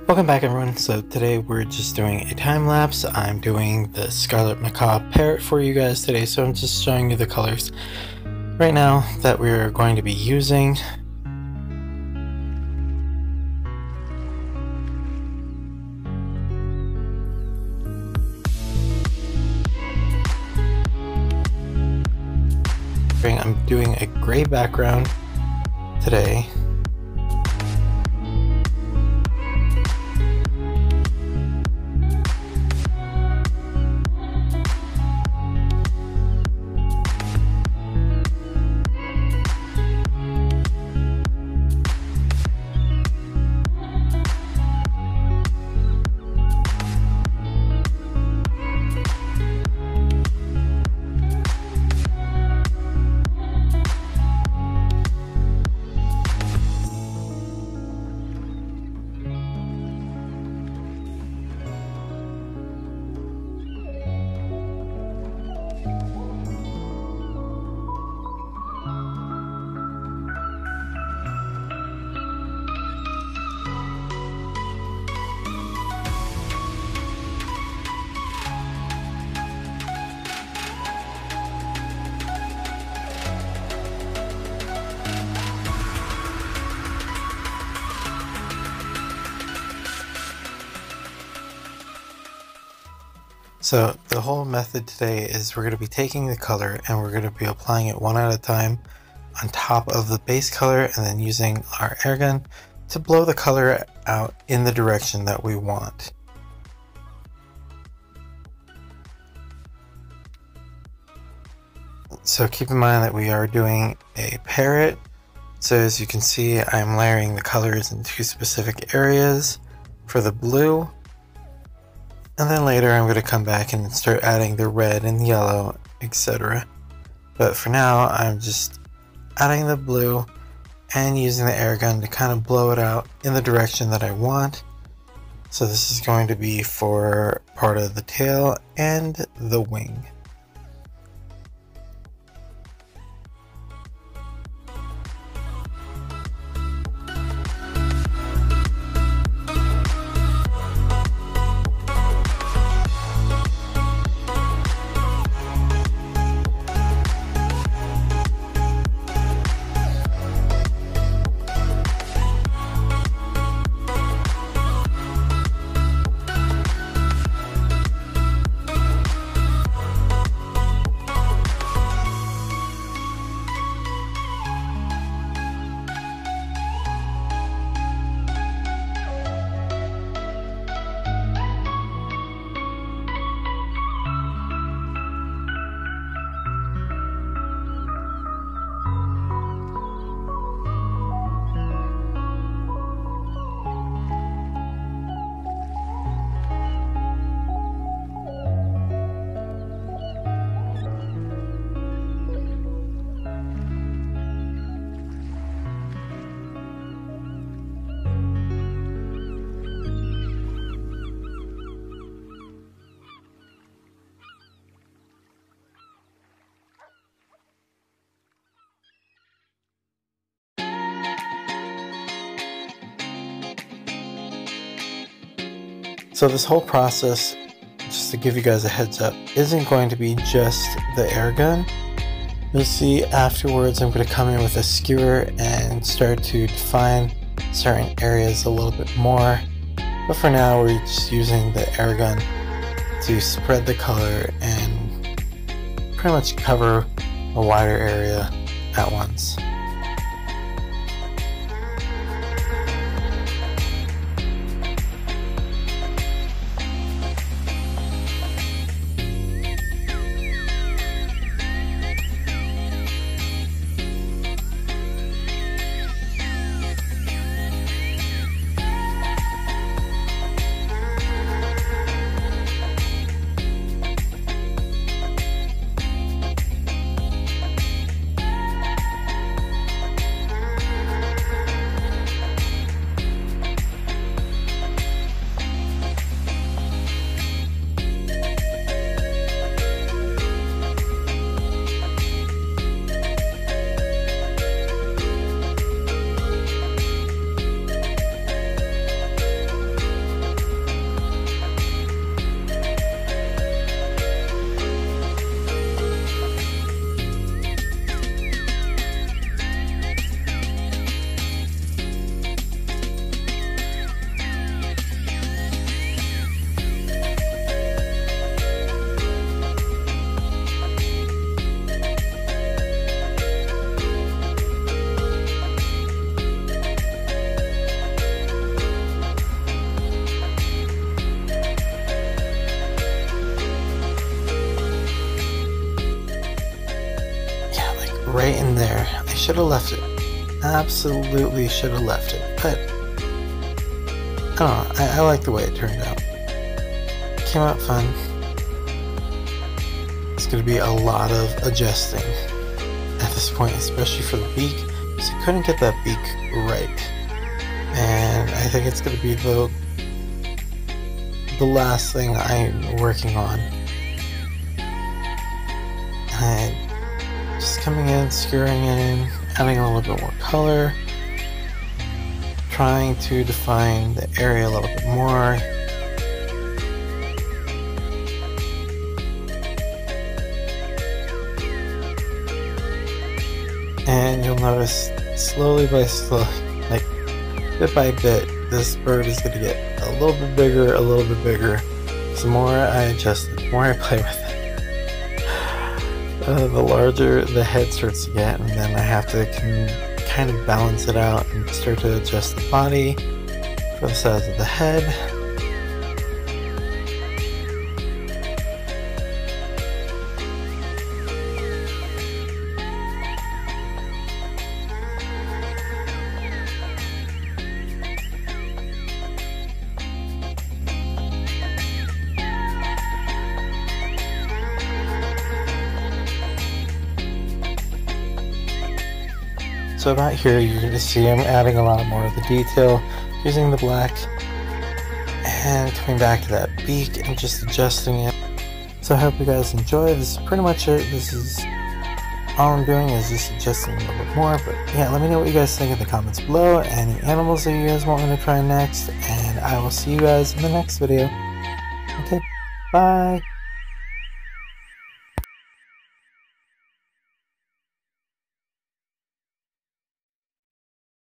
Welcome back, everyone. So today we're just doing a time lapse. I'm doing the Scarlett Macaw parrot for you guys today, so I'm just showing you the colors right now that we're going to be using. I'm doing a gray background today. So the whole method today is we're going to be taking the color and we're going to be applying it one at a time on top of the base color, and then using our air gun to blow the color out in the direction that we want. So keep in mind that we are doing a parrot. So as you can see, I'm layering the colors in two specific areas for the blue. And then later I'm going to come back and start adding the red and yellow, etc. But for now, I'm just adding the blue and using the air gun to kind of blow it out in the direction that I want. So this is going to be for part of the tail and the wing. So this whole process, just to give you guys a heads up, isn't going to be just the air gun. You'll see afterwards I'm going to come in with a skewer and start to define certain areas a little bit more. But for now we're just using the air gun to spread the color and pretty much cover a wider area at once. right in there. I should have left it. Absolutely should have left it. But I don't know. I like the way it turned out. It came out fun. It's going to be a lot of adjusting at this point, especially for the beak, because I couldn't get that beak right. And I think it's going to be the last thing I'm working on. And just coming in, skewering it in, adding a little bit more color, trying to define the area a little bit more. And you'll notice slowly by slowly, like bit by bit, this bird is going to get a little bit bigger, a little bit bigger. The more I adjust it, the more I play with it, the larger the head starts to get, and then I have to kind of balance it out and start to adjust the body for the size of the head. So about here, you're going to see I'm adding a lot more of the detail using the black and coming back to that beak and just adjusting it. So I hope you guys enjoy. This is pretty much it. This is all I'm doing, is just adjusting a little bit more. But yeah, let me know what you guys think in the comments below. Any animals that you guys want me to try next, and I will see you guys in the next video. Okay, bye.